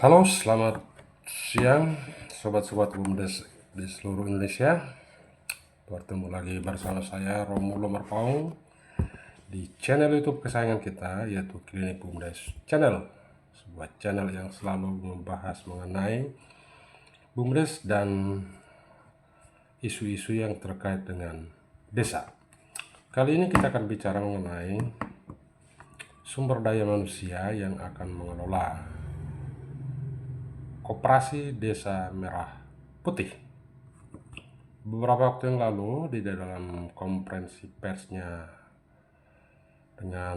Halo, selamat siang sobat-sobat BUMDes di seluruh Indonesia. Bertemu lagi bersama saya Romulo Marpaung di channel YouTube kesayangan kita, yaitu Klinik BUMDes Channel. Sebuah channel yang selalu membahas mengenai BUMDes dan isu-isu yang terkait dengan desa. Kali ini kita akan bicara mengenai sumber daya manusia yang akan mengelola Koperasi Desa Merah Putih. Beberapa waktu yang lalu di dalam konferensi persnya dengan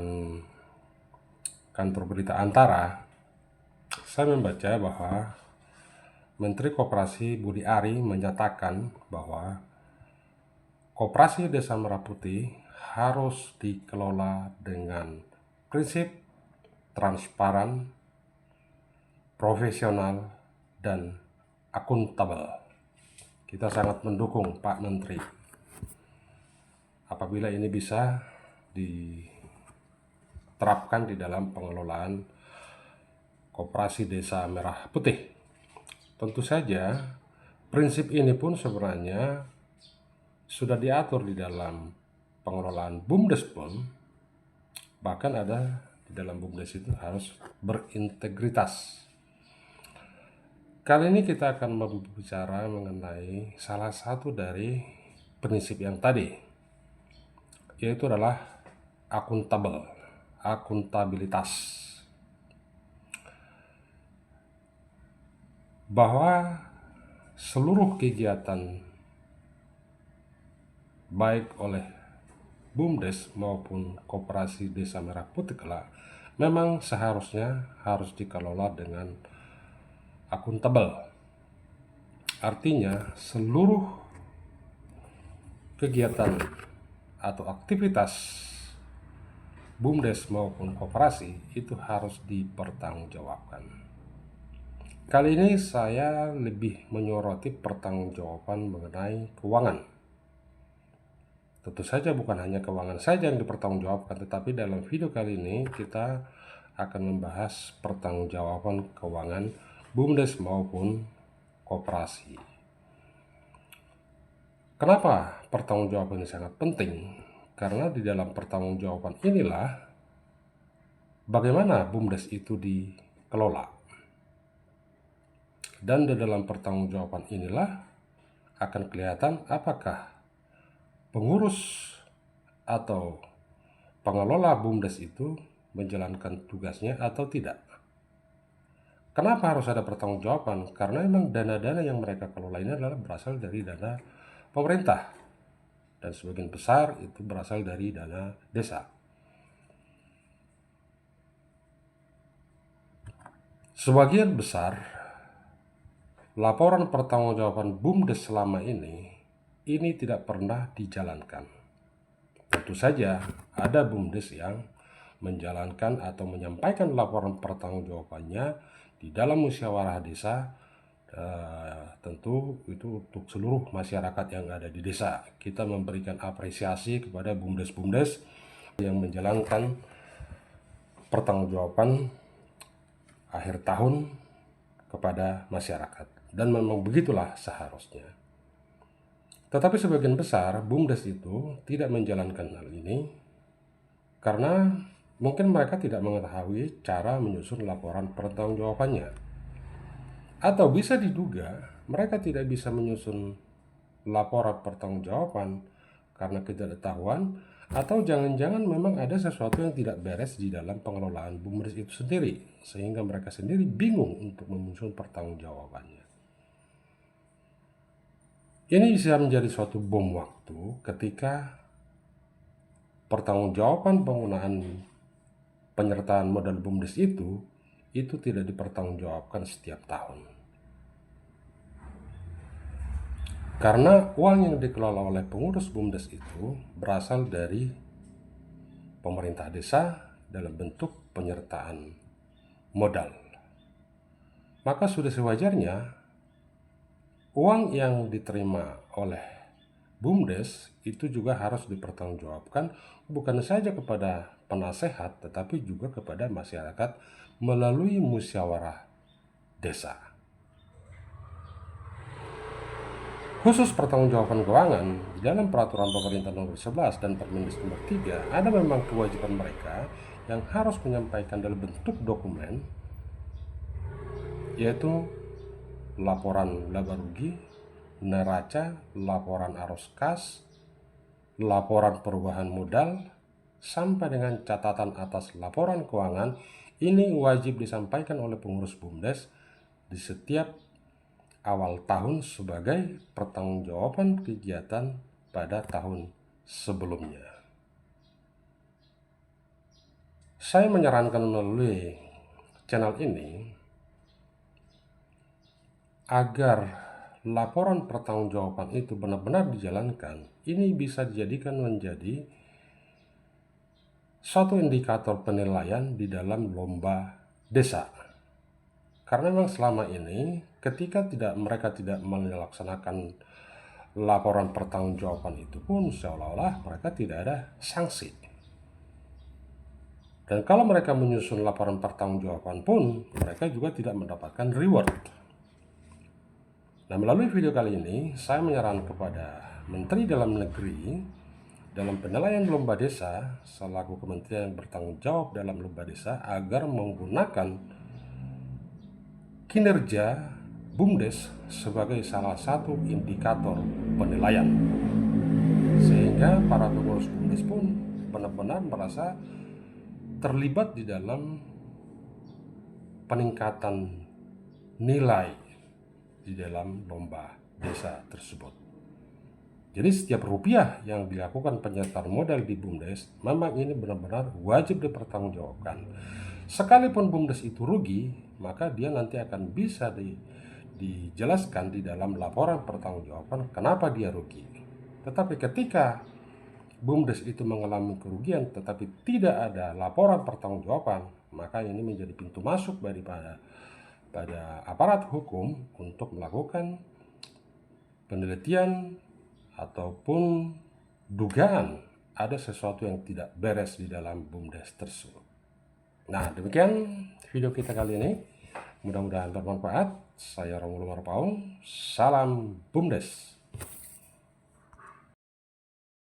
kantor berita Antara, saya membaca bahwa Menteri Koperasi Budi Ari menyatakan bahwa Koperasi Desa Merah Putih harus dikelola dengan prinsip transparan, profesional, dan akuntabel. Kita sangat mendukung Pak Menteri apabila ini bisa diterapkan di dalam pengelolaan Koperasi Desa Merah Putih. Tentu saja prinsip ini pun sebenarnya sudah diatur di dalam pengelolaan BUMDes pun, bahkan ada di dalam BUMDes itu harus berintegritas. Kali ini kita akan berbicara mengenai salah satu dari prinsip yang tadi, yaitu adalah akuntabilitas. Bahwa seluruh kegiatan baik oleh BUMDes maupun Koperasi Desa Merah Putih kelak memang seharusnya harus dikelola dengan akuntabel. Artinya seluruh kegiatan atau aktivitas BUMDes maupun koperasi itu harus dipertanggungjawabkan. Kali ini saya lebih menyoroti pertanggungjawaban mengenai keuangan. Tentu saja bukan hanya keuangan saja yang dipertanggungjawabkan, tetapi dalam video kali ini kita akan membahas pertanggungjawaban keuangan BUMDes maupun koperasi. Kenapa pertanggungjawaban ini sangat penting? Karena di dalam pertanggungjawaban inilah bagaimana BUMDes itu dikelola. Dan di dalam pertanggungjawaban inilah akan kelihatan apakah pengurus atau pengelola BUMDes itu menjalankan tugasnya atau tidak. Kenapa harus ada pertanggungjawaban? Karena memang dana-dana yang mereka kelola ini adalah berasal dari dana pemerintah, dan sebagian besar itu berasal dari dana desa. Sebagian besar laporan pertanggungjawaban BUMDes selama ini tidak pernah dijalankan. Tentu saja ada BUMDes yang menjalankan atau menyampaikan laporan pertanggungjawabannya di dalam musyawarah desa. Tentu itu untuk seluruh masyarakat yang ada di desa. Kita memberikan apresiasi kepada BUMDes-BUMDes yang menjalankan pertanggungjawaban akhir tahun kepada masyarakat, dan memang begitulah seharusnya. Tetapi sebagian besar BUMDes itu tidak menjalankan hal ini karena mungkin mereka tidak mengetahui cara menyusun laporan pertanggungjawabannya, atau bisa diduga mereka tidak bisa menyusun laporan pertanggungjawaban karena ketidaktahuan, atau jangan-jangan memang ada sesuatu yang tidak beres di dalam pengelolaan BUMDes itu sendiri, sehingga mereka sendiri bingung untuk menyusun pertanggungjawabannya. Ini bisa menjadi suatu bom waktu ketika pertanggungjawaban penggunaan penyertaan modal BUMDes itu tidak dipertanggungjawabkan setiap tahun. Karena uang yang dikelola oleh pengurus BUMDes itu berasal dari pemerintah desa dalam bentuk penyertaan modal. Maka sudah sewajarnya uang yang diterima oleh BUMDes itu juga harus dipertanggungjawabkan bukan saja kepada penasehat tetapi juga kepada masyarakat melalui musyawarah desa. Khusus pertanggungjawaban keuangan, di dalam Peraturan Pemerintah Nomor 11 dan Permendes Nomor 3, ada memang kewajiban mereka yang harus menyampaikan dalam bentuk dokumen, yaitu laporan laba rugi, neraca, laporan arus kas, laporan perubahan modal, sampai dengan catatan atas laporan keuangan. Ini wajib disampaikan oleh pengurus BUMDes di setiap awal tahun sebagai pertanggungjawaban kegiatan pada tahun sebelumnya. Saya menyarankan melalui channel ini agar laporan pertanggungjawaban itu benar-benar dijalankan. Ini bisa dijadikan menjadi suatu indikator penilaian di dalam lomba desa. Karena memang selama ini ketika mereka tidak melaksanakan laporan pertanggungjawaban itu pun seolah-olah mereka tidak ada sanksi. Dan kalau mereka menyusun laporan pertanggungjawaban pun mereka juga tidak mendapatkan reward. Nah, melalui video kali ini saya menyarankan kepada Menteri Dalam Negeri dalam penilaian lomba desa selaku kementerian yang bertanggung jawab dalam lomba desa agar menggunakan kinerja BUMDes sebagai salah satu indikator penilaian, sehingga para pengurus BUMDes pun benar-benar merasa terlibat di dalam peningkatan nilai di dalam lomba desa tersebut. Jadi setiap rupiah yang dilakukan penyertaan modal di BUMDes memang ini benar-benar wajib dipertanggungjawabkan. Sekalipun BUMDes itu rugi, maka dia nanti akan bisa dijelaskan di dalam laporan pertanggungjawaban kenapa dia rugi. Tetapi ketika BUMDes itu mengalami kerugian tetapi tidak ada laporan pertanggungjawaban, maka ini menjadi pintu masuk pada aparat hukum untuk melakukan penelitian ataupun dugaan ada sesuatu yang tidak beres di dalam BUMDes tersebut. Nah, demikian video kita kali ini. Mudah-mudahan bermanfaat. Saya Romulo Marpaung. Salam BUMDes.